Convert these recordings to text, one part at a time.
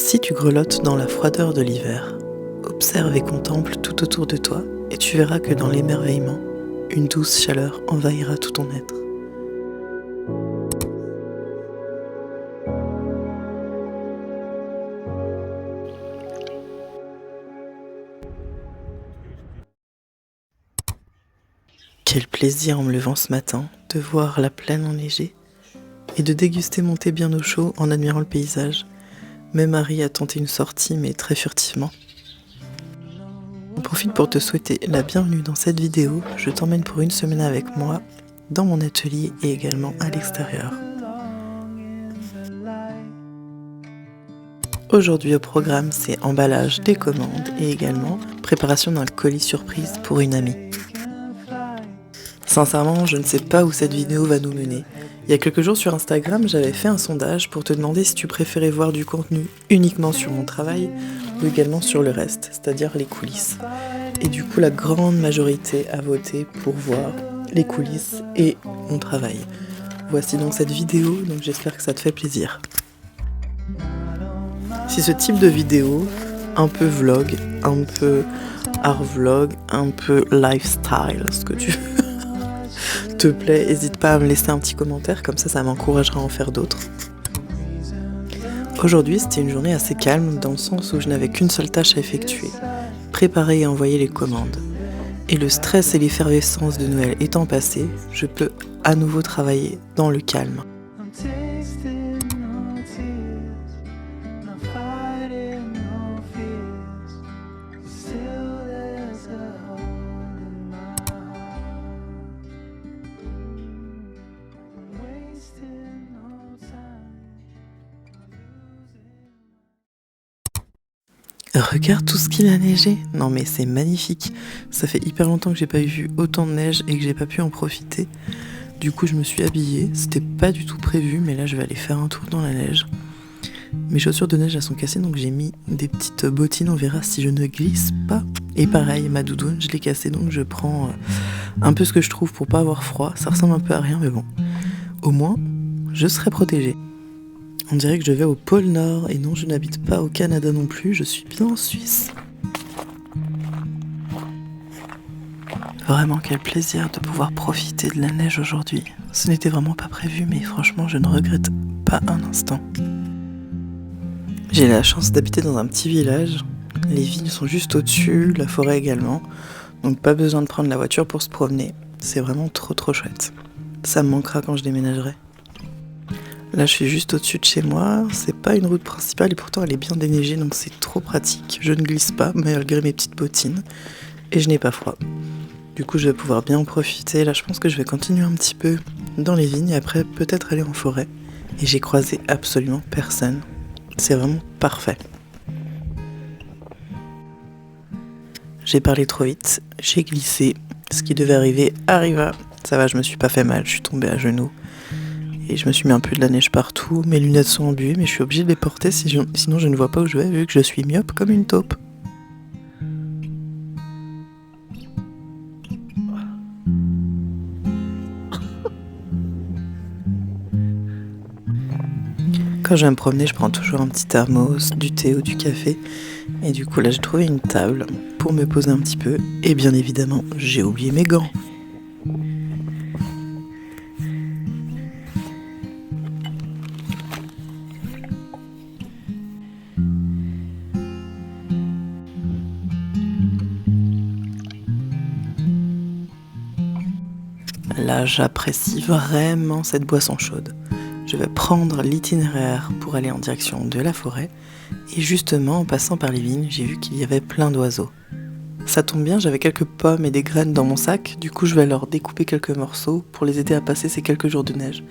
Si tu grelottes dans la froideur de l'hiver, observe et contemple tout autour de toi et tu verras que dans l'émerveillement, une douce chaleur envahira tout ton être. Quel plaisir en me levant ce matin de voir la plaine enneigée et de déguster mon thé bien au chaud en admirant le paysage. Même Marie a tenté une sortie mais très furtivement. J'en profite pour te souhaiter la bienvenue dans cette vidéo. Je t'emmène pour une semaine avec moi dans mon atelier et également à l'extérieur. Aujourd'hui au programme, c'est emballage des commandes et également préparation d'un colis surprise pour une amie. Sincèrement, je ne sais pas où cette vidéo va nous mener. Il y a quelques jours sur Instagram, j'avais fait un sondage pour te demander si tu préférais voir du contenu uniquement sur mon travail ou également sur le reste, c'est-à-dire les coulisses. Et du coup, la grande majorité a voté pour voir les coulisses et mon travail. Voici donc cette vidéo, donc j'espère que ça te fait plaisir. Si ce type de vidéo, un peu vlog, un peu art vlog, un peu lifestyle, ce que tu veux, te plaît, n'hésite pas à me laisser un petit commentaire, comme ça m'encouragera à en faire d'autres. Aujourd'hui, c'était une journée assez calme, dans le sens où je n'avais qu'une seule tâche à effectuer, préparer et envoyer les commandes. Et le stress et l'effervescence de Noël étant passés, je peux à nouveau travailler dans le calme. Regarde tout ce qu'il a neigé. Non mais c'est magnifique. Ça fait hyper longtemps que j'ai pas vu autant de neige et que j'ai pas pu en profiter. Du coup je me suis habillée. C'était pas du tout prévu, mais là je vais aller faire un tour dans la neige. Mes chaussures de neige elles sont cassées, donc j'ai mis des petites bottines. On verra si je ne glisse pas. Et pareil, ma doudoune, je l'ai cassée, donc je prends un peu ce que je trouve pour pas avoir froid. Ça ressemble un peu à rien, mais bon. Au moins, je serai protégée. On dirait que je vais au pôle Nord, et non, je n'habite pas au Canada non plus, je suis bien en Suisse. Vraiment, quel plaisir de pouvoir profiter de la neige aujourd'hui. Ce n'était vraiment pas prévu, mais franchement, je ne regrette pas un instant. J'ai la chance d'habiter dans un petit village. Les vignes sont juste au-dessus, la forêt également. Donc pas besoin de prendre la voiture pour se promener. C'est vraiment trop chouette. Ça me manquera quand je déménagerai. Là, je suis juste au-dessus de chez moi. C'est pas une route principale et pourtant elle est bien déneigée, donc c'est trop pratique. Je ne glisse pas malgré mes petites bottines et je n'ai pas froid. Du coup, je vais pouvoir bien en profiter. Là, je pense que je vais continuer un petit peu dans les vignes et après peut-être aller en forêt. Et j'ai croisé absolument personne. C'est vraiment parfait. J'ai parlé trop vite, j'ai glissé. Ce qui devait arriver arriva. Ça va, je me suis pas fait mal, je suis tombée à genoux. Et je me suis mis un peu de la neige partout. Mes lunettes sont embuées, mais je suis obligée de les porter, sinon je ne vois pas où je vais, vu que je suis myope comme une taupe. Quand je vais me promener, je prends toujours un petit thermos, du thé ou du café. Et du coup, là, j'ai trouvé une table pour me poser un petit peu. Et bien évidemment, j'ai oublié mes gants. Là, j'apprécie vraiment cette boisson chaude. Je vais prendre l'itinéraire pour aller en direction de la forêt. Et justement, en passant par les vignes, j'ai vu qu'il y avait plein d'oiseaux. Ça tombe bien, j'avais quelques pommes et des graines dans mon sac. Du coup, je vais leur découper quelques morceaux pour les aider à passer ces quelques jours de neige.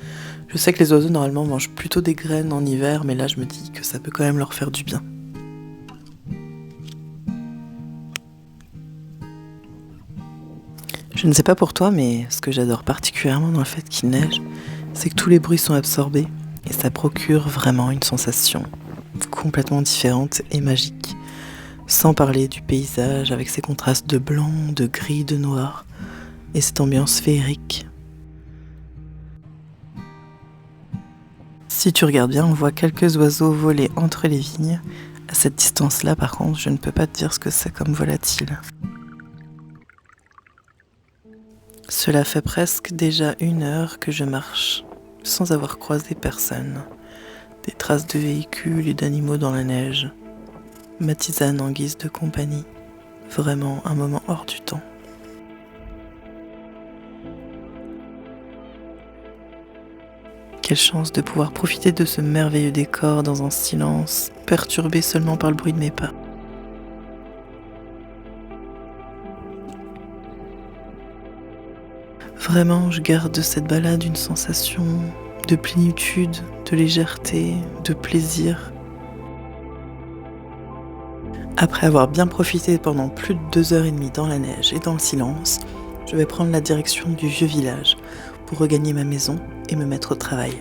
Je sais que les oiseaux, normalement, mangent plutôt des graines en hiver, mais là, je me dis que ça peut quand même leur faire du bien. Je ne sais pas pour toi, mais ce que j'adore particulièrement dans le fait qu'il neige, c'est que tous les bruits sont absorbés et ça procure vraiment une sensation complètement différente et magique. Sans parler du paysage avec ses contrastes de blanc, de gris, de noir et cette ambiance féerique. Si tu regardes bien, on voit quelques oiseaux voler entre les vignes. À cette distance-là, par contre, je ne peux pas te dire ce que c'est comme volatile. Cela fait presque déjà 1 heure que je marche, sans avoir croisé personne. Des traces de véhicules et d'animaux dans la neige. Ma tisane en guise de compagnie. Vraiment un moment hors du temps. Quelle chance de pouvoir profiter de ce merveilleux décor dans un silence perturbé seulement par le bruit de mes pas. Vraiment, je garde de cette balade une sensation de plénitude, de légèreté, de plaisir. Après avoir bien profité pendant plus de 2 heures et demie dans la neige et dans le silence, je vais prendre la direction du vieux village pour regagner ma maison et me mettre au travail.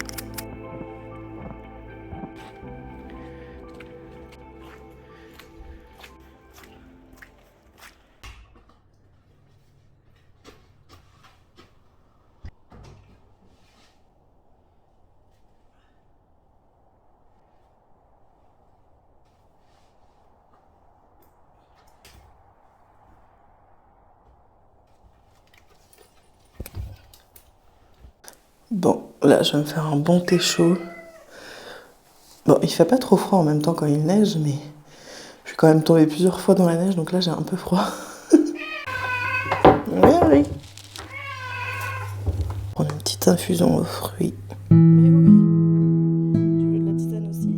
Bon, là je vais me faire un bon thé chaud. Bon, il fait pas trop froid en même temps quand il neige, mais je suis quand même tombée plusieurs fois dans la neige, donc là j'ai un peu froid. Oui, oui. Prendre une petite infusion aux fruits. Mais oui. Tu veux de la tisane aussi?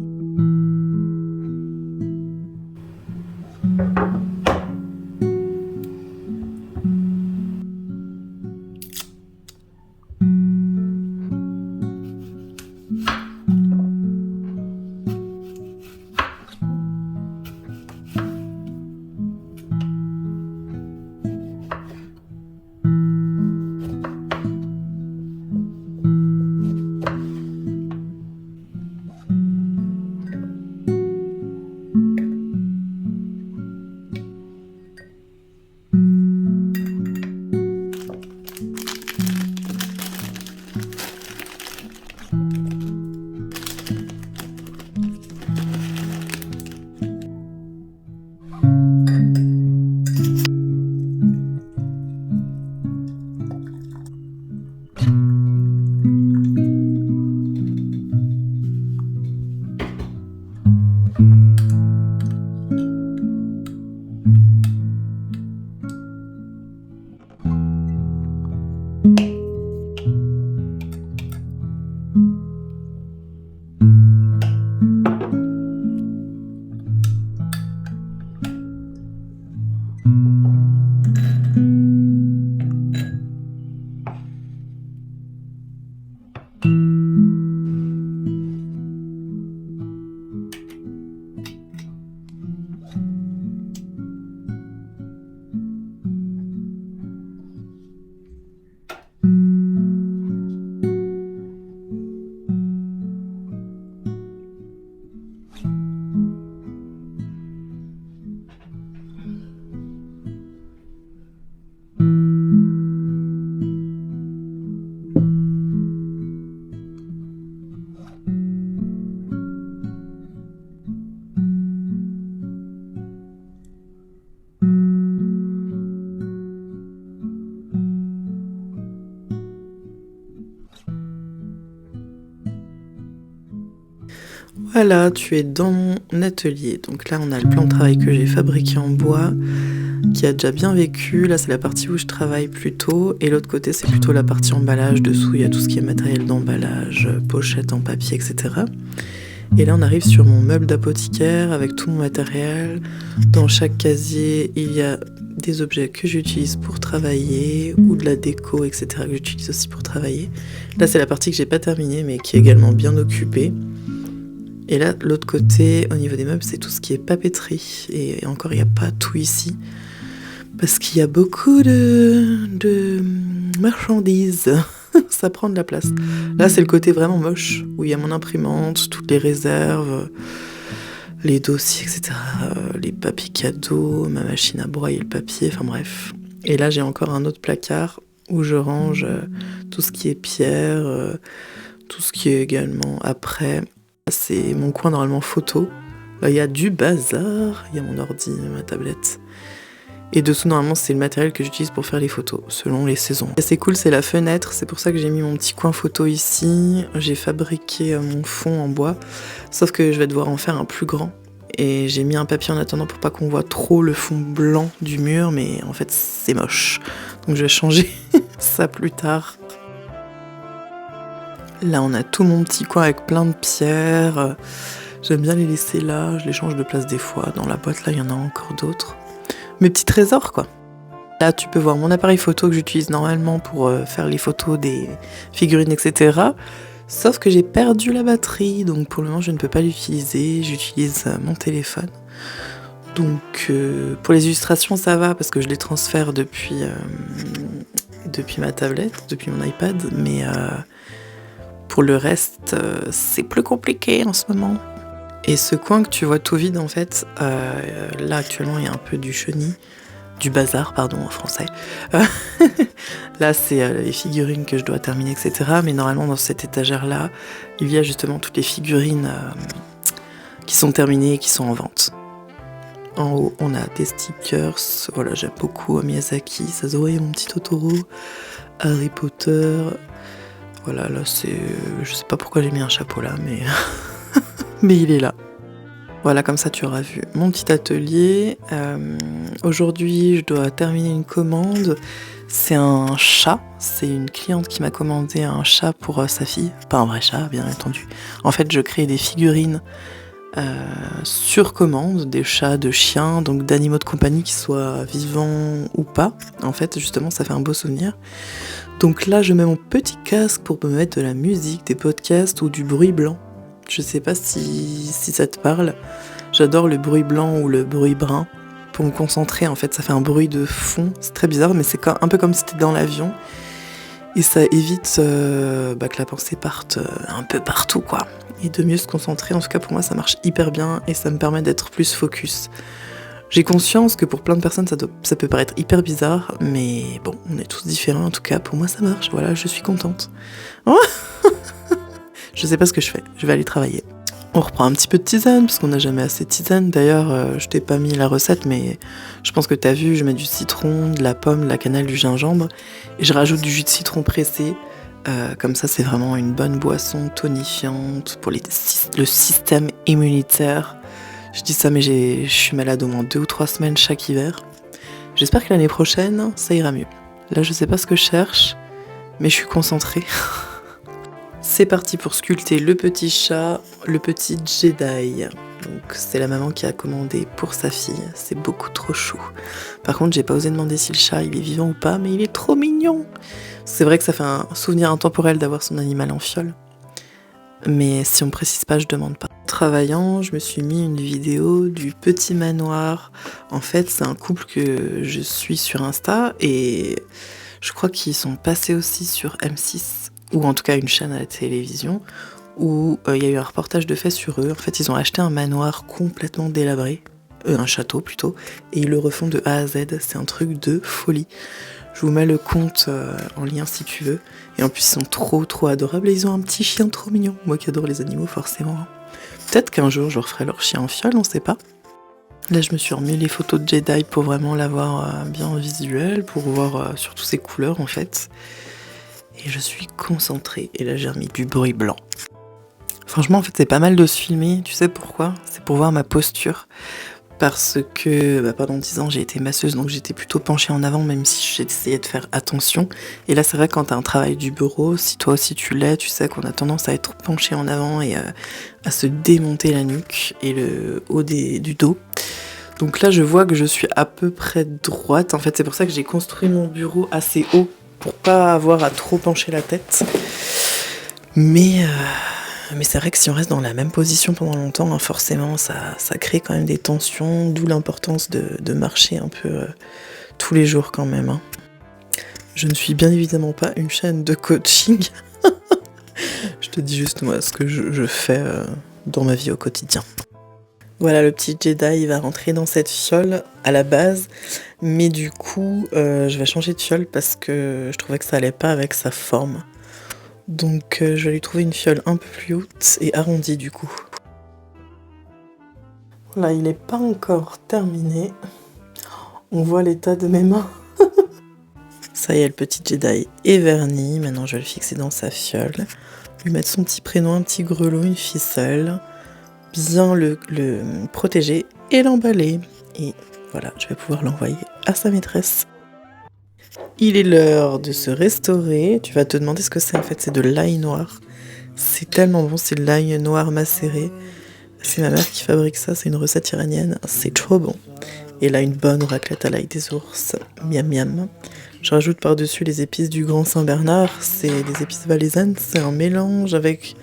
Voilà, tu es dans mon atelier. Donc là, on a le plan de travail que j'ai fabriqué en bois, qui a déjà bien vécu. Là, c'est la partie où je travaille plutôt. Et l'autre côté, c'est plutôt la partie emballage. Dessous, il y a tout ce qui est matériel d'emballage, pochettes en papier, etc. Et là, on arrive sur mon meuble d'apothicaire avec tout mon matériel. Dans chaque casier, il y a des objets que j'utilise pour travailler ou de la déco, etc. que j'utilise aussi pour travailler. Là, c'est la partie que j'ai pas terminée, mais qui est également bien occupée. Et là, l'autre côté, au niveau des meubles, c'est tout ce qui est papeterie. Et encore, il n'y a pas tout ici. Parce qu'il y a beaucoup de marchandises. Ça prend de la place. Là, c'est le côté vraiment moche, où il y a mon imprimante, toutes les réserves, les dossiers, etc. Les papiers cadeaux, ma machine à broyer le papier, enfin bref. Et là, j'ai encore un autre placard où je range tout ce qui est pierre, Tout ce qui est également après, c'est mon coin normalement photo. Là, il y a du bazar, il y a mon ordi, ma tablette. Et dessous, normalement, c'est le matériel que j'utilise pour faire les photos, selon les saisons. Et c'est cool, c'est la fenêtre, c'est pour ça que j'ai mis mon petit coin photo ici. J'ai fabriqué mon fond en bois, sauf que je vais devoir en faire un plus grand. Et j'ai mis un papier en attendant pour pas qu'on voit trop le fond blanc du mur, mais en fait, c'est moche. Donc je vais changer ça plus tard. Là, on a tout mon petit coin avec plein de pierres. J'aime bien les laisser là, je les change de place des fois. Dans la boîte, là, il y en a encore d'autres. Mes petits trésors, quoi. Là, tu peux voir mon appareil photo que j'utilise normalement pour faire les photos des figurines, etc. Sauf que j'ai perdu la batterie, donc pour le moment, je ne peux pas l'utiliser. J'utilise mon téléphone. Donc, pour les illustrations, ça va, parce que je les transfère depuis ma tablette, depuis mon iPad. Mais pour le reste, c'est plus compliqué en ce moment. Et ce coin que tu vois tout vide, en fait, là actuellement il y a un peu du chenil, du bazar, pardon, en français. Là c'est les figurines que je dois terminer, etc. Mais normalement dans cette étagère-là, il y a justement toutes les figurines qui sont terminées et qui sont en vente. En haut, on a des stickers. Voilà, j'aime beaucoup Miyazaki, Sazori, mon petit Totoro, Harry Potter. Voilà, là c'est... Je sais pas pourquoi j'ai mis un chapeau là, mais... mais il est là. Voilà, comme ça tu auras vu mon petit atelier. Aujourd'hui, je dois terminer une commande. C'est un chat. C'est une cliente qui m'a commandé un chat pour sa fille. Pas un vrai chat, bien entendu. En fait, je crée des figurines sur commande, des chats, de chiens, donc d'animaux de compagnie qui soient vivants ou pas. En fait, justement, ça fait un beau souvenir. Donc là, je mets mon petit casque pour me mettre de la musique, des podcasts ou du bruit blanc. Je sais pas si ça te parle. J'adore le bruit blanc ou le bruit brun. Pour me concentrer, en fait, ça fait un bruit de fond. C'est très bizarre, mais c'est un peu comme si t'étais dans l'avion. Et ça évite que la pensée parte un peu partout, quoi. Et de mieux se concentrer. En tout cas, pour moi, ça marche hyper bien et ça me permet d'être plus focus. J'ai conscience que pour plein de personnes, ça peut paraître hyper bizarre, mais bon, on est tous différents. En tout cas, pour moi, ça marche. Voilà, je suis contente. Je sais pas ce que je fais, je vais aller travailler. On reprend un petit peu de tisane, parce qu'on n'a jamais assez de tisane. D'ailleurs, je t'ai pas mis la recette, mais je pense que t'as vu, je mets du citron, de la pomme, de la cannelle, du gingembre, et je rajoute du jus de citron pressé. Comme ça, c'est vraiment une bonne boisson tonifiante pour le système immunitaire. Je dis ça, mais je suis malade au moins 2 ou 3 semaines chaque hiver. J'espère que l'année prochaine, ça ira mieux. Là, je sais pas ce que je cherche, mais je suis concentrée. C'est parti pour sculpter le petit chat, le petit Jedi. Donc c'est la maman qui a commandé pour sa fille, c'est beaucoup trop chou. Par contre, j'ai pas osé demander si le chat il est vivant ou pas, mais il est trop mignon. C'est vrai que ça fait un souvenir intemporel d'avoir son animal en fiole. Mais si on précise pas, je demande pas. Travaillant, je me suis mis une vidéo du petit manoir. En fait, c'est un couple que je suis sur Insta et je crois qu'ils sont passés aussi sur M6. Ou en tout cas une chaîne à la télévision, où il y a eu un reportage de fait sur eux. En fait, ils ont acheté un manoir complètement délabré, un château plutôt, et ils le refont de A à Z. C'est un truc de folie. Je vous mets le compte en lien si tu veux. Et en plus, ils sont trop adorables et ils ont un petit chien trop mignon. Moi qui adore les animaux, forcément. Peut-être qu'un jour, je referai leur chien en fiole, on sait pas. Là, je me suis remis les photos de Jedi pour vraiment l'avoir bien en visuel, pour voir surtout ses couleurs en fait. Et je suis concentrée. Et là, j'ai remis du bruit blanc. Franchement, en fait, c'est pas mal de se filmer. Tu sais pourquoi ? C'est pour voir ma posture. Parce que pendant 10 ans, j'ai été masseuse, donc j'étais plutôt penchée en avant, même si j'essayais de faire attention. Et là, c'est vrai, quand t'as un travail du bureau, si toi aussi tu l'es, tu sais qu'on a tendance à être penché en avant et à se démonter la nuque et le haut du dos. Donc là, je vois que je suis à peu près droite. En fait, c'est pour ça que j'ai construit mon bureau assez haut, pour pas avoir à trop pencher la tête. Mais c'est vrai que si on reste dans la même position pendant longtemps, hein, forcément ça crée quand même des tensions, d'où l'importance de marcher un peu tous les jours quand même. Hein. Je ne suis bien évidemment pas une chaîne de coaching. Je te dis juste moi ce que je fais dans ma vie au quotidien. Voilà, le petit Jedi, il va rentrer dans cette fiole à la base, mais du coup, je vais changer de fiole parce que je trouvais que ça allait pas avec sa forme. Donc je vais lui trouver une fiole un peu plus haute et arrondie du coup. Là, il n'est pas encore terminé. On voit l'état de mes mains. Ça y est, le petit Jedi est verni. Maintenant, je vais le fixer dans sa fiole. Lui mettre son petit prénom, un petit grelot, une ficelle. Bien le protéger et l'emballer. Et voilà, je vais pouvoir l'envoyer à sa maîtresse. Il est l'heure de se restaurer. Tu vas te demander ce que c'est en fait, c'est de l'ail noir. C'est tellement bon, c'est de l'ail noir macéré. C'est ma mère qui fabrique ça, c'est une recette iranienne, c'est trop bon. Et là, une bonne raclette à l'ail des ours, miam miam. Je rajoute par-dessus les épices du Grand Saint-Bernard, c'est des épices valaisannes, c'est un mélange avec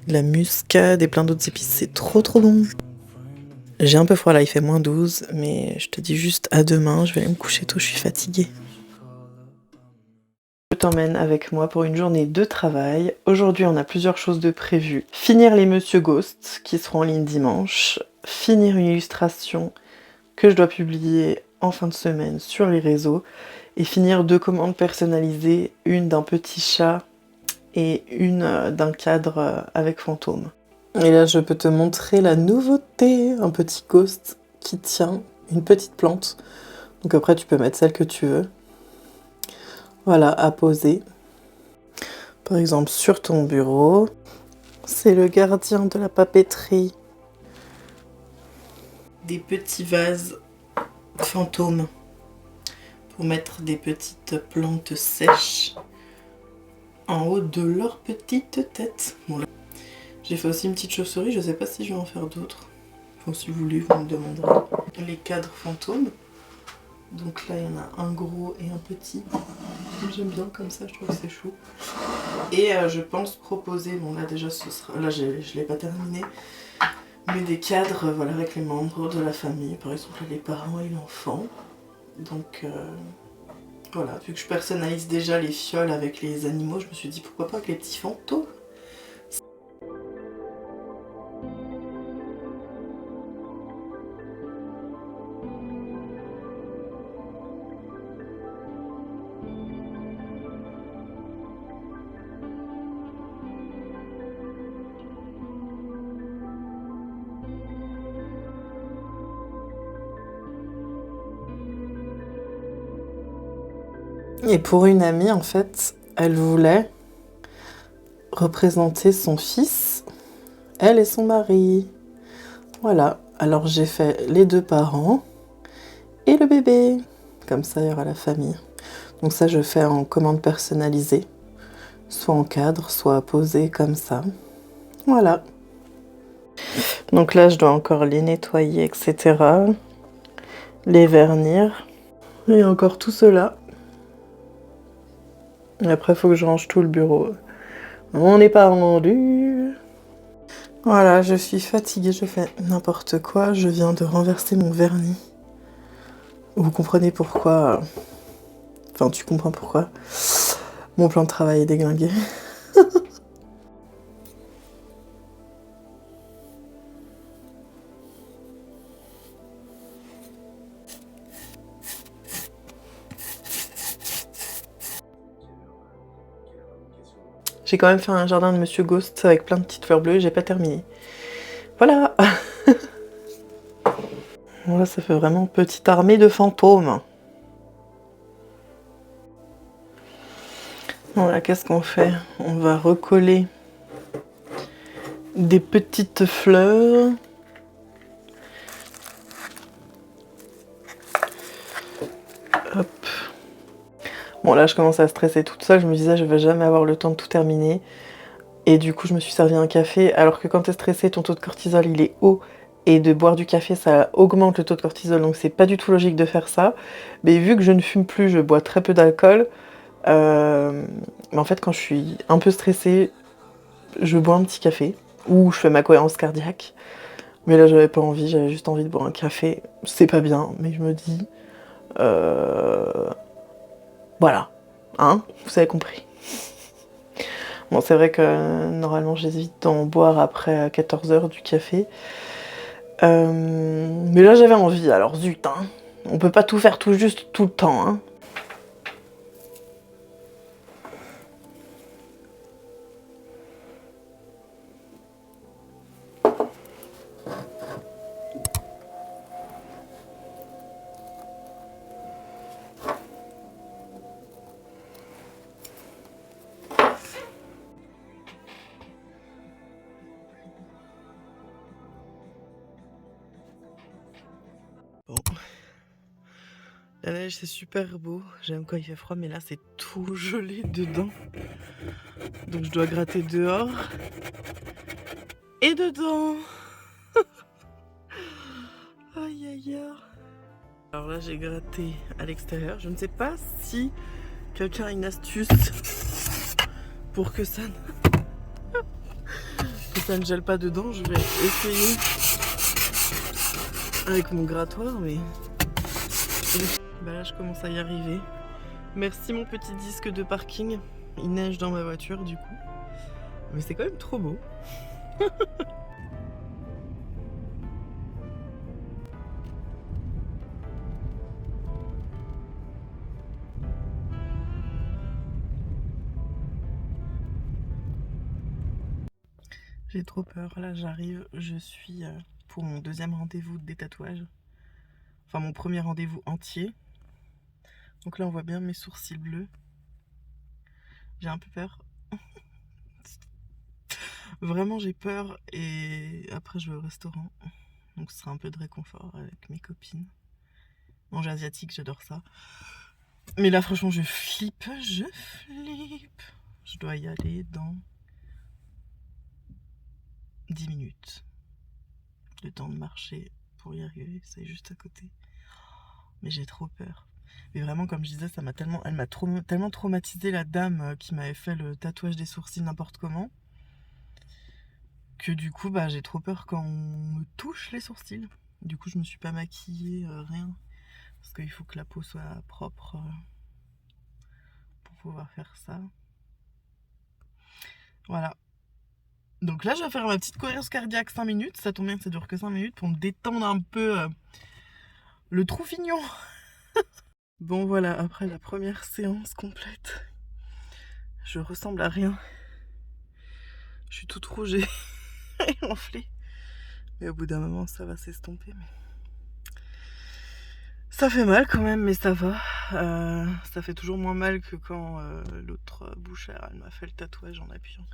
de la muscade et plein d'autres épices, c'est trop bon. J'ai un peu froid là, il fait -12, mais je te dis juste à demain, je vais aller me coucher tôt, je suis fatiguée. Je t'emmène avec moi pour une journée de travail. Aujourd'hui, on a plusieurs choses de prévues. Finir les Monsieur Ghost, qui seront en ligne dimanche. Finir une illustration que je dois publier en fin de semaine sur les réseaux. Et finir 2 commandes personnalisées, une d'un petit chat et une d'un cadre avec fantôme. Et là, je peux te montrer la nouveauté. Un petit ghost qui tient une petite plante. Donc après, tu peux mettre celle que tu veux. Voilà, à poser. Par exemple, sur ton bureau. C'est le gardien de la papeterie. Des petits vases fantômes pour mettre des petites plantes sèches en haut de leur petite tête. Bon, là, j'ai fait aussi une petite chauve-souris, je sais pas si je vais en faire d'autres. Enfin, si vous voulez, vous me demanderez. Les cadres fantômes. Donc là, il y en a un gros et un petit. J'aime bien comme ça, je trouve que c'est chou. Et je pense proposer, bon là déjà ce sera, là je l'ai pas terminé, mais des cadres voilà, avec les membres de la famille, par exemple les parents et l'enfant. Donc voilà, vu que je personnalise déjà les fioles avec les animaux, je me suis dit pourquoi pas avec les petits fantômes. Et pour une amie, en fait, elle voulait représenter son fils, elle et son mari. Voilà, alors j'ai fait les 2 parents et le bébé. Comme ça, il y aura la famille. Donc ça, je fais en commande personnalisée. Soit en cadre, soit posé comme ça. Voilà. Donc là, je dois encore les nettoyer, etc. Les vernir. Et encore tout cela. Et après, il faut que je range tout le bureau. On n'est pas rendu. Voilà, je suis fatiguée, je fais n'importe quoi. Je viens de renverser mon vernis. Vous comprenez pourquoi... Enfin, tu comprends pourquoi. Mon plan de travail est déglingué. J'ai quand même fait un jardin de Monsieur Ghost avec plein de petites fleurs bleues, j'ai pas terminé. Voilà. Là, ça fait vraiment petite armée de fantômes. Voilà, qu'est-ce qu'on fait? On va recoller des petites fleurs. Hop. Bon, là, je commence à stresser toute seule. Je me disais, je vais jamais avoir le temps de tout terminer. Et du coup, je me suis servi un café. Alors que quand t'es stressé, ton taux de cortisol, il est haut. Et de boire du café, ça augmente le taux de cortisol. Donc, c'est pas du tout logique de faire ça. Mais vu que je ne fume plus, je bois très peu d'alcool. Mais en fait, quand je suis un peu stressée, je bois un petit café. Ou je fais ma cohérence cardiaque. Mais là, j'avais pas envie. J'avais juste envie de boire un café. C'est pas bien, mais je me dis... Voilà, hein, vous avez compris. Bon, c'est vrai que normalement j'hésite d'en boire après 14 heures du café. Mais là j'avais envie, alors zut, hein. On peut pas tout faire tout juste tout le temps, hein. neige, c'est super beau. J'aime quand il fait froid, mais là c'est tout gelé dedans. Donc je dois gratter dehors et dedans. Aïe aïe aïe. Alors là j'ai gratté à l'extérieur. Je ne sais pas si quelqu'un a une astuce pour que ça ne gèle pas dedans. Je vais essayer avec mon grattoir, mais bah là je commence à y arriver. Merci mon petit disque de parking. Il neige dans ma voiture du coup, mais c'est quand même trop beau. J'ai trop peur, là j'arrive, je suis pour mon deuxième rendez-vous des tatouages. Enfin mon premier rendez-vous entier. Donc là on voit bien mes sourcils bleus. J'ai un peu peur. Vraiment j'ai peur et après je vais au restaurant. Donc ce sera un peu de réconfort avec mes copines. Manger asiatique, j'adore ça. Mais là franchement je flippe, je flippe. Je dois y aller dans 10 minutes. Le temps de marcher pour y arriver, c'est juste à côté. Mais j'ai trop peur. Mais vraiment, comme je disais, elle m'a tellement traumatisé, la dame qui m'avait fait le tatouage des sourcils n'importe comment, que du coup, bah, j'ai trop peur quand on me touche les sourcils. Du coup, je me suis pas maquillée, rien. Parce qu'il faut que la peau soit propre pour pouvoir faire ça. Voilà. Donc là, je vais faire ma petite cohérence cardiaque 5 minutes. Ça tombe bien que ça dure que 5 minutes pour me détendre un peu le trou-fignon. Bon voilà, après la première séance complète, je ressemble à rien. Je suis toute rouge et enflée. Mais au bout d'un moment, ça va s'estomper. Mais ça fait mal quand même, mais ça va. Ça fait toujours moins mal que quand l'autre bouchère, elle m'a fait le tatouage en appuyant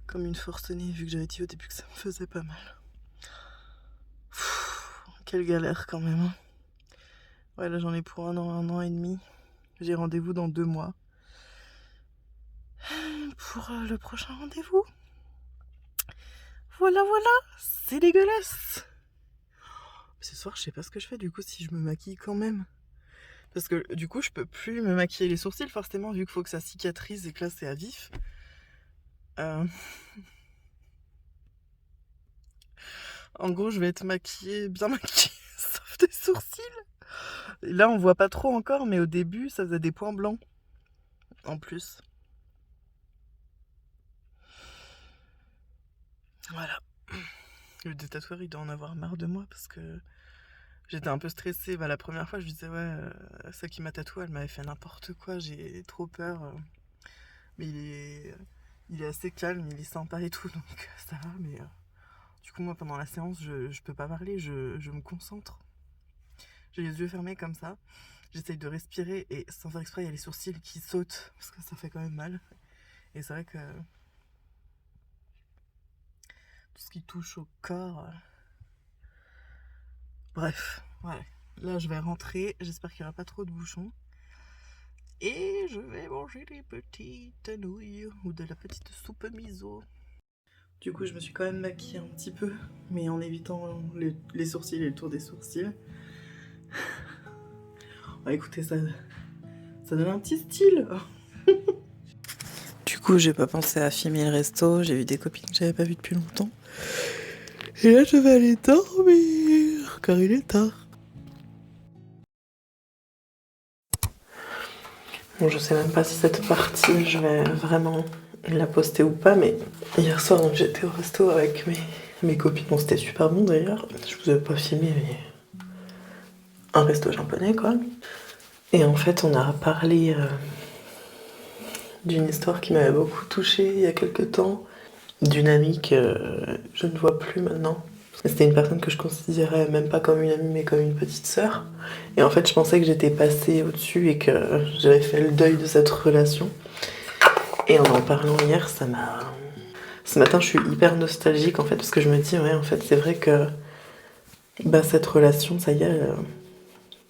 comme une forcenée, vu que j'avais dit au début que ça me faisait pas mal. Quelle galère quand même. Ouais, là j'en ai pour un an et demi. J'ai rendez-vous dans 2 mois. Pour le prochain rendez-vous. Voilà, c'est dégueulasse. Ce soir, je sais pas ce que je fais du coup si je me maquille quand même. Parce que du coup, je peux plus me maquiller les sourcils forcément, vu qu'il faut que ça cicatrise et que là, c'est à vif. En gros, je vais être maquillée, bien maquillée, sauf des sourcils. Et là, on voit pas trop encore, mais au début, ça faisait des points blancs. En plus. Voilà. Le tatoueur, il doit en avoir marre de moi parce que j'étais un peu stressée. Bah, la première fois, je lui disais, ouais, celle qui m'a tatoué, elle m'avait fait n'importe quoi, j'ai trop peur. Mais il est assez calme, il est sympa et tout, donc ça va. Mais du coup, moi, pendant la séance, je peux pas parler, je me concentre. J'ai les yeux fermés comme ça. J'essaye de respirer et sans faire exprès, il y a les sourcils qui sautent parce que ça fait quand même mal. Et c'est vrai que tout ce qui touche au corps. Bref, voilà. Là, je vais rentrer. J'espère qu'il n'y aura pas trop de bouchons. Et je vais manger des petites nouilles ou de la petite soupe miso. Du coup, je me suis quand même maquillée un petit peu, mais en évitant les sourcils et le tour des sourcils. Ah, écoutez, ça donne un petit style. Du coup, j'ai pas pensé à filmer le resto. J'ai vu des copines que j'avais pas vues depuis longtemps. Et là, je vais aller dormir, car il est tard. Bon, je sais même pas si cette partie, je vais vraiment la poster ou pas, mais hier soir, donc, j'étais au resto avec mes copines. Bon, c'était super bon d'ailleurs. Je vous avais pas filmé, mais un resto japonais, quoi. Et en fait, on a parlé d'une histoire qui m'avait beaucoup touchée il y a quelques temps, d'une amie que je ne vois plus maintenant. C'était une personne que je considérais même pas comme une amie, mais comme une petite sœur. Et en fait, je pensais que j'étais passée au-dessus et que j'avais fait le deuil de cette relation. Et en parlant hier, ça m'a... Ce matin, je suis hyper nostalgique en fait, parce que je me dis, ouais, en fait, c'est vrai que bah, cette relation, ça y est,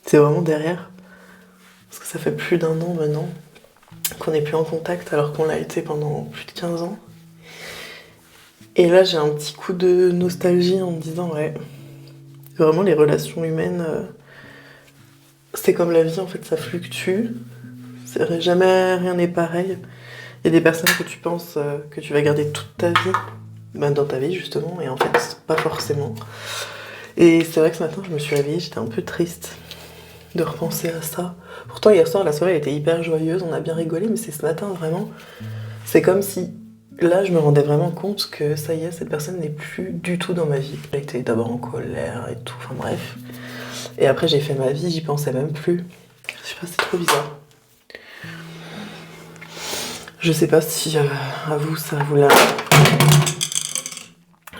c'est vraiment derrière. parce que ça fait plus d'1 an maintenant qu'on n'est plus en contact alors qu'on l'a été pendant plus de 15 ans. Et là j'ai un petit coup de nostalgie en me disant ouais, vraiment les relations humaines, c'est comme la vie en fait, ça fluctue, jamais rien n'est pareil. Il y a des personnes que tu penses que tu vas garder toute ta vie, dans ta vie justement, et en fait pas forcément. Et c'est vrai que ce matin je me suis réveillée, j'étais un peu triste de repenser à ça. Pourtant hier soir la soirée elle était hyper joyeuse, on a bien rigolé, mais c'est ce matin vraiment, c'est comme si là je me rendais vraiment compte que ça y est, cette personne n'est plus du tout dans ma vie. Elle était d'abord en colère et tout, enfin bref. Et après j'ai fait ma vie, j'y pensais même plus. Je sais pas, c'est trop bizarre. Je sais pas si à vous ça vous l'a...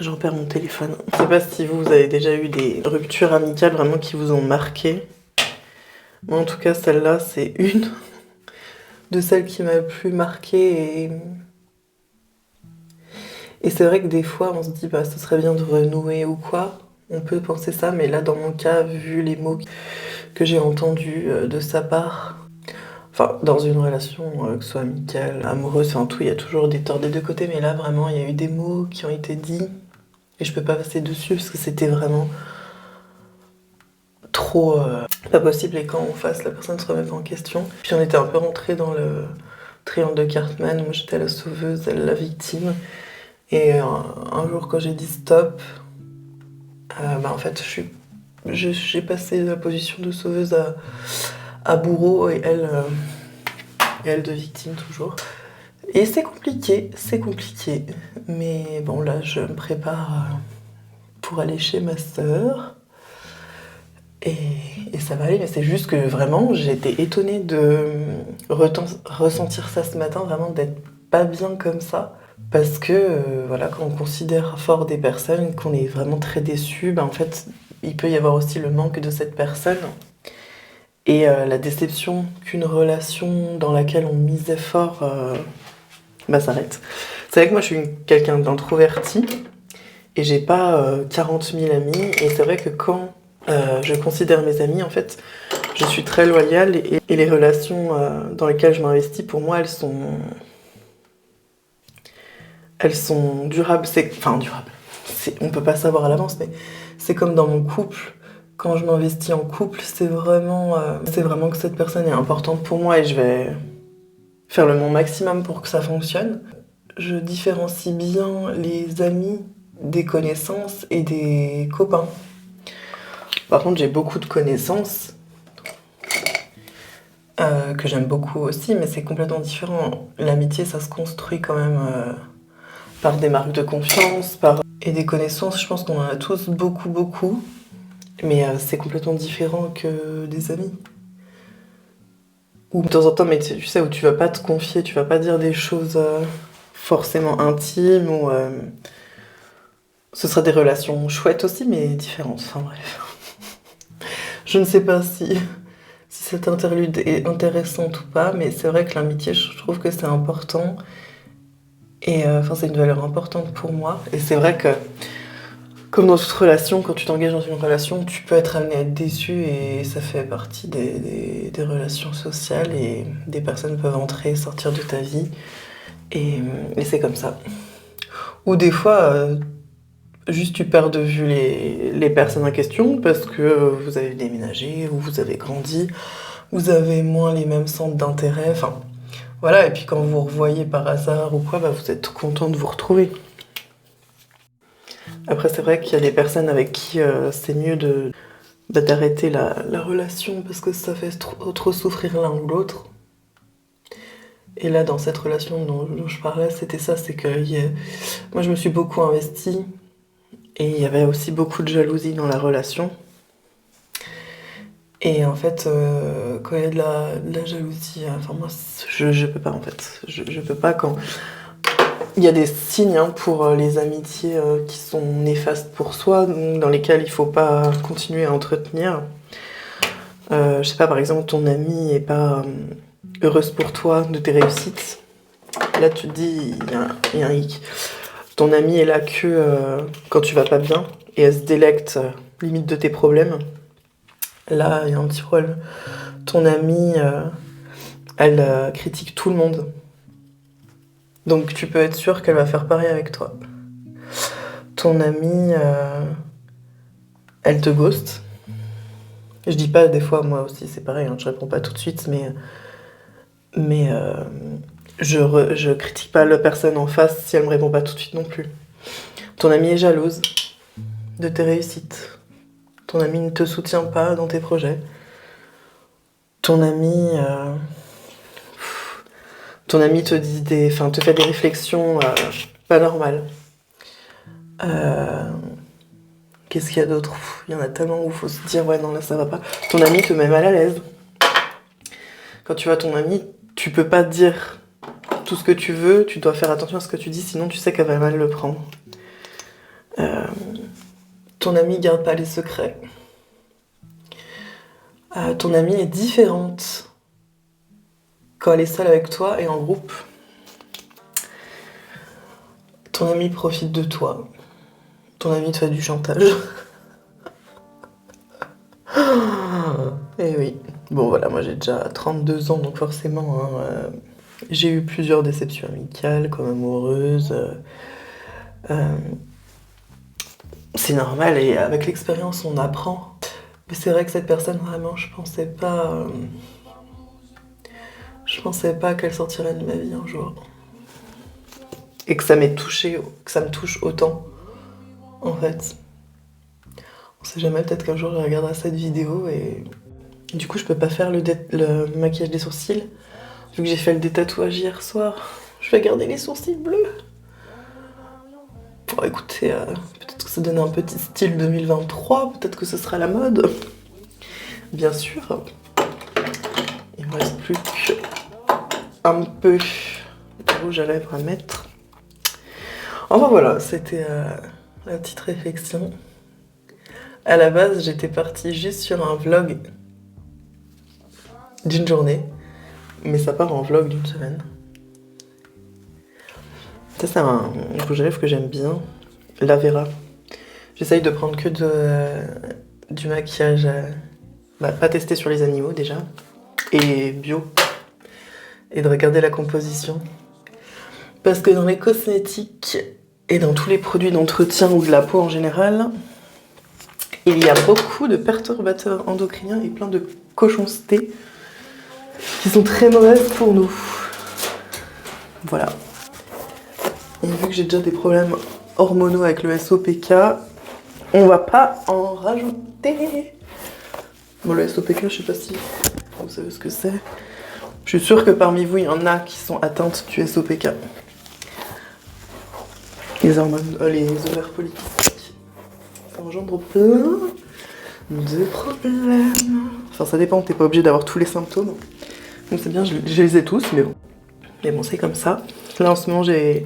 J'en perds mon téléphone. Je sais pas si vous avez déjà eu des ruptures amicales vraiment qui vous ont marqué. Moi en tout cas celle-là c'est une de celles qui m'a le plus marquée et c'est vrai que des fois on se dit bah ce serait bien de renouer ou quoi. On peut penser ça, mais là dans mon cas, vu les mots que j'ai entendus de sa part, enfin dans une relation, que ce soit amicale, amoureuse, enfin tout, il y a toujours des torts des deux côtés, mais là vraiment il y a eu des mots qui ont été dits et je peux pas passer dessus parce que c'était vraiment trop pas possible. Et quand on face, la personne se remet pas en question. Puis on était un peu rentré dans le triangle de Cartman, moi j'étais la sauveuse, elle la victime. Et un jour quand j'ai dit stop, bah en fait j'ai passé de la position de sauveuse à bourreau et elle de victime toujours. Et c'est compliqué, mais bon là je me prépare pour aller chez ma sœur. Et ça va aller, mais c'est juste que vraiment j'ai été étonnée de ressentir ça ce matin, vraiment d'être pas bien comme ça. Parce que voilà, quand on considère fort des personnes, qu'on est vraiment très déçu, bah en fait il peut y avoir aussi le manque de cette personne. Et la déception qu'une relation dans laquelle on misait fort bah s'arrête. C'est vrai que moi je suis quelqu'un d'introverti et j'ai pas 40 000 amis, et c'est vrai que quand je considère mes amis, en fait, je suis très loyale et les relations dans lesquelles je m'investis, pour moi, elles sont durables. Enfin, durables. On peut pas savoir à l'avance, mais c'est comme dans mon couple. Quand je m'investis en couple, c'est vraiment que cette personne est importante pour moi et je vais faire mon maximum pour que ça fonctionne. Je différencie bien les amis des connaissances et des copains. Par contre, j'ai beaucoup de connaissances que j'aime beaucoup aussi, mais c'est complètement différent. L'amitié, ça se construit quand même par des marques de confiance, et des connaissances, je pense qu'on en a tous beaucoup, mais c'est complètement différent que des amis. Ou de temps en temps, mais tu sais, où tu vas pas te confier, tu vas pas dire des choses forcément intimes, ou ce sera des relations chouettes aussi, mais différentes. Enfin bref. Je ne sais pas si cette interlude est intéressante ou pas, mais c'est vrai que l'amitié, je trouve que c'est important. Et c'est une valeur importante pour moi. Et c'est vrai que, comme dans toute relation, quand tu t'engages dans une relation, tu peux être amené à être déçu, et ça fait partie des relations sociales, et des personnes peuvent entrer et sortir de ta vie. Et c'est comme ça. Ou des fois, juste tu perds de vue les personnes en question parce que vous avez déménagé ou vous avez grandi, vous avez moins les mêmes centres d'intérêt, enfin voilà, et puis quand vous vous revoyez par hasard ou quoi, bah, vous êtes content de vous retrouver. Après c'est vrai qu'il y a des personnes avec qui c'est mieux d'arrêter la relation parce que ça fait trop souffrir l'un ou l'autre. Et là dans cette relation dont je parlais, c'était ça, c'est que moi je me suis beaucoup investie. Et il y avait aussi beaucoup de jalousie dans la relation. Et en fait, quand il y a de la jalousie, enfin moi, je peux pas en fait. Je peux pas quand... Il y a des signes pour les amitiés qui sont néfastes pour soi, dans lesquelles il faut pas continuer à entretenir. Je sais pas, par exemple, ton amie est pas heureuse pour toi de tes réussites. Là, tu te dis, il y a un hic. Ton amie est là que quand tu vas pas bien et elle se délecte limite de tes problèmes. Là, il y a un petit problème. Ton amie, elle critique tout le monde. Donc tu peux être sûr qu'elle va faire pareil avec toi. Ton amie, elle te ghost. Je dis pas, des fois, moi aussi, c'est pareil, hein, je réponds pas tout de suite, mais je critique pas la personne en face si elle me répond pas tout de suite non plus. Ton amie est jalouse de tes réussites. Ton amie ne te soutient pas dans tes projets. Ton amie, te dit te fait des réflexions pas normales. Qu'est-ce qu'il y a d'autre? Il y en a tellement où il faut se dire ouais non là ça va pas. Ton ami te met mal à l'aise. Quand tu vois ton ami, tu peux pas dire tout ce que tu veux, tu dois faire attention à ce que tu dis, sinon tu sais qu'elle va mal le prendre. Ton ami garde pas les secrets. Ton amie est différente quand elle est seule avec toi et en groupe. Ton ami profite de toi. Ton ami te fait du chantage. Et oui. Bon voilà, moi j'ai déjà 32 ans, donc forcément, hein, j'ai eu plusieurs déceptions amicales comme amoureuses. C'est normal et avec l'expérience on apprend. Mais c'est vrai que cette personne vraiment, je pensais pas qu'elle sortirait de ma vie un jour. Et que ça m'ait touché, que ça me touche autant, en fait. On sait jamais, peut-être qu'un jour je regarderai cette vidéo et du coup je peux pas faire le maquillage des sourcils. Vu que j'ai fait le détatouage hier soir, je vais garder les sourcils bleus. Bon écoutez, peut-être que ça donne un petit style 2023, peut-être que ce sera la mode. Bien sûr. Il me reste plus qu'un peu de rouge à lèvres à mettre. Enfin voilà, c'était la petite réflexion. À la base, j'étais partie juste sur un vlog d'une journée, mais ça part en vlog d'une semaine. Ça, c'est un rouge à lèvres que j'aime bien, la Vera. J'essaye de prendre que du maquillage, pas testé sur les animaux déjà, et bio, et de regarder la composition. Parce que dans les cosmétiques et dans tous les produits d'entretien ou de la peau en général, il y a beaucoup de perturbateurs endocriniens et plein de cochoncetés qui sont très mauvaises pour nous. Voilà. Et vu que j'ai déjà des problèmes hormonaux avec le SOPK, on va pas en rajouter. Bon, le SOPK, je sais pas si vous savez ce que c'est. Je suis sûre que parmi vous, il y en a qui sont atteintes du SOPK. Les hormones, les ovaires polykystiques. Ça engendre plein de problèmes. Enfin, ça dépend, t'es pas obligé d'avoir tous les symptômes. Donc c'est bien, je les ai tous, mais bon. Mais bon, c'est comme ça. Là, en ce moment, j'ai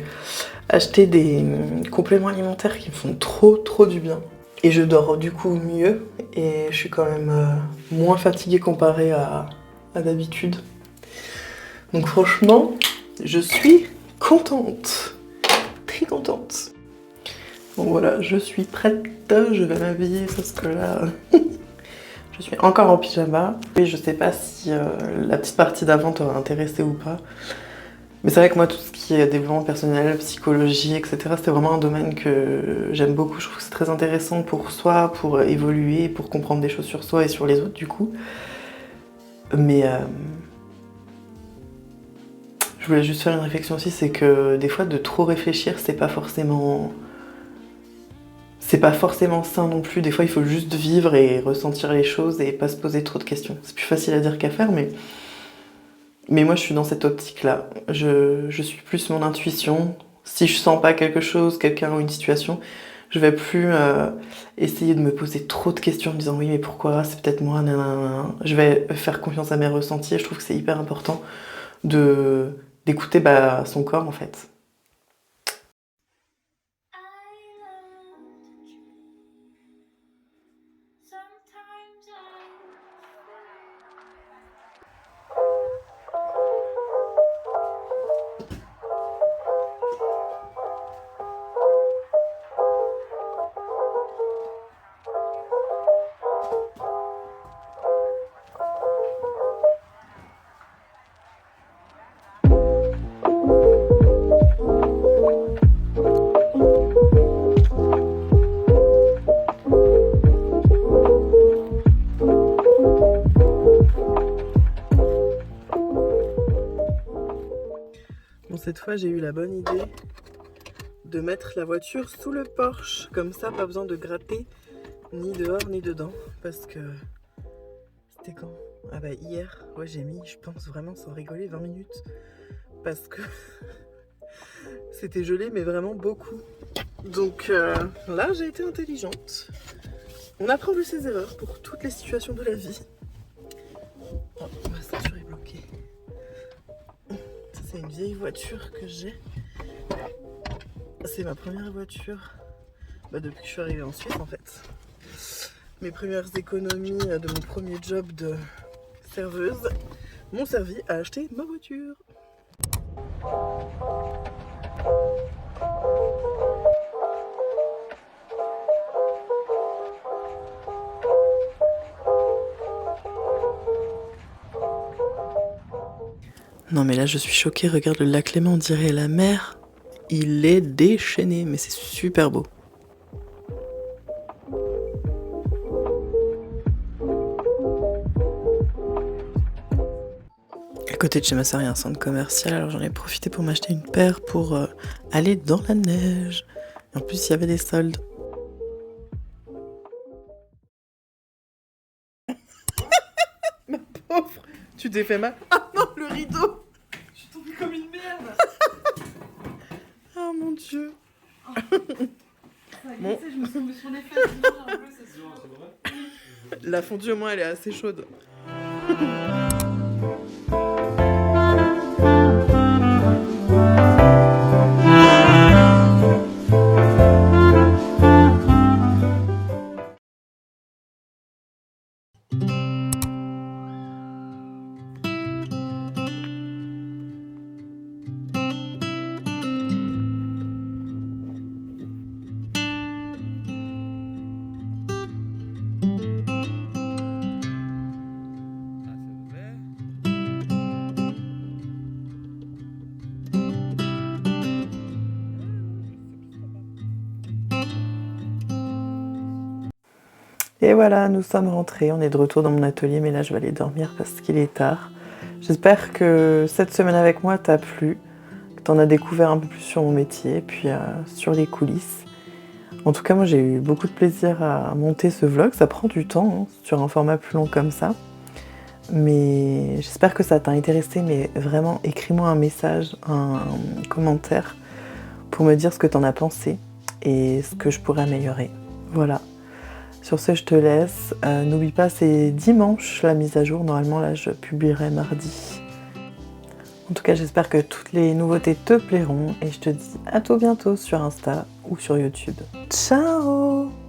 acheté des compléments alimentaires qui me font trop du bien. Et je dors du coup mieux. Et je suis quand même moins fatiguée comparée à d'habitude. Donc franchement, je suis contente. Très contente. Bon voilà, je suis prête. Je vais m'habiller parce que là... je suis encore en pyjama. Et je sais pas si la petite partie d'avant t'aura intéressé ou pas. Mais c'est vrai que moi, tout ce qui est développement personnel, psychologie, etc., c'est vraiment un domaine que j'aime beaucoup. Je trouve que c'est très intéressant pour soi, pour évoluer, pour comprendre des choses sur soi et sur les autres, du coup. Mais je voulais juste faire une réflexion aussi, c'est que des fois, de trop réfléchir, c'est pas forcément sain non plus. Des fois, il faut juste vivre et ressentir les choses et pas se poser trop de questions. C'est plus facile à dire qu'à faire, mais moi, je suis dans cette optique-là. Je suis plus mon intuition. Si je sens pas quelque chose, quelqu'un ou une situation, je vais plus essayer de me poser trop de questions en me disant oui, mais pourquoi, c'est peut-être moi, nanana. Je vais faire confiance à mes ressentis et je trouve que c'est hyper important d'écouter son corps en fait. Bon, cette fois, j'ai eu la bonne idée de mettre la voiture sous le porche. Comme ça, pas besoin de gratter ni dehors ni dedans. Parce que... C'était quand? Ah bah hier, ouais, j'ai mis, je pense vraiment sans rigoler, 20 minutes. Parce que c'était gelé, mais vraiment beaucoup. Donc là, j'ai été intelligente. On apprend de ses erreurs pour toutes les situations de la vie. Oh, ma ceinture est bloquée. Ça, c'est une vieille voiture que j'ai. C'est ma première voiture depuis que je suis arrivée en Suisse en fait. Mes premières économies de mon premier job de serveuse m'ont servi à acheter ma voiture. Non mais là je suis choquée, regarde le lac Léman, on dirait la mer. Il est déchaîné, mais c'est super beau. À côté de chez ma sœur, il y a un centre commercial, alors j'en ai profité pour m'acheter une paire pour aller dans la neige. Et en plus, il y avait des soldes. Ma pauvre, tu t'es fait mal. Ah non, le rideau. Je suis tombée comme une merde. Oh mon Dieu. Bon. Je me suis tombée sur les fesses, j'ai un peu, c'est sûr. La fondue au moins elle est assez chaude. Et voilà, nous sommes rentrés, on est de retour dans mon atelier, mais là je vais aller dormir parce qu'il est tard. J'espère que cette semaine avec moi t'a plu, que t'en as découvert un peu plus sur mon métier, et puis sur les coulisses. En tout cas, moi j'ai eu beaucoup de plaisir à monter ce vlog, ça prend du temps, hein, sur un format plus long comme ça. Mais j'espère que ça t'a intéressé, mais vraiment écris-moi un message, un commentaire pour me dire ce que t'en as pensé et ce que je pourrais améliorer. Voilà. Sur ce, je te laisse. N'oublie pas, c'est dimanche la mise à jour. Normalement, là, je publierai mardi. En tout cas, j'espère que toutes les nouveautés te plairont et je te dis à tout bientôt sur Insta ou sur YouTube. Ciao!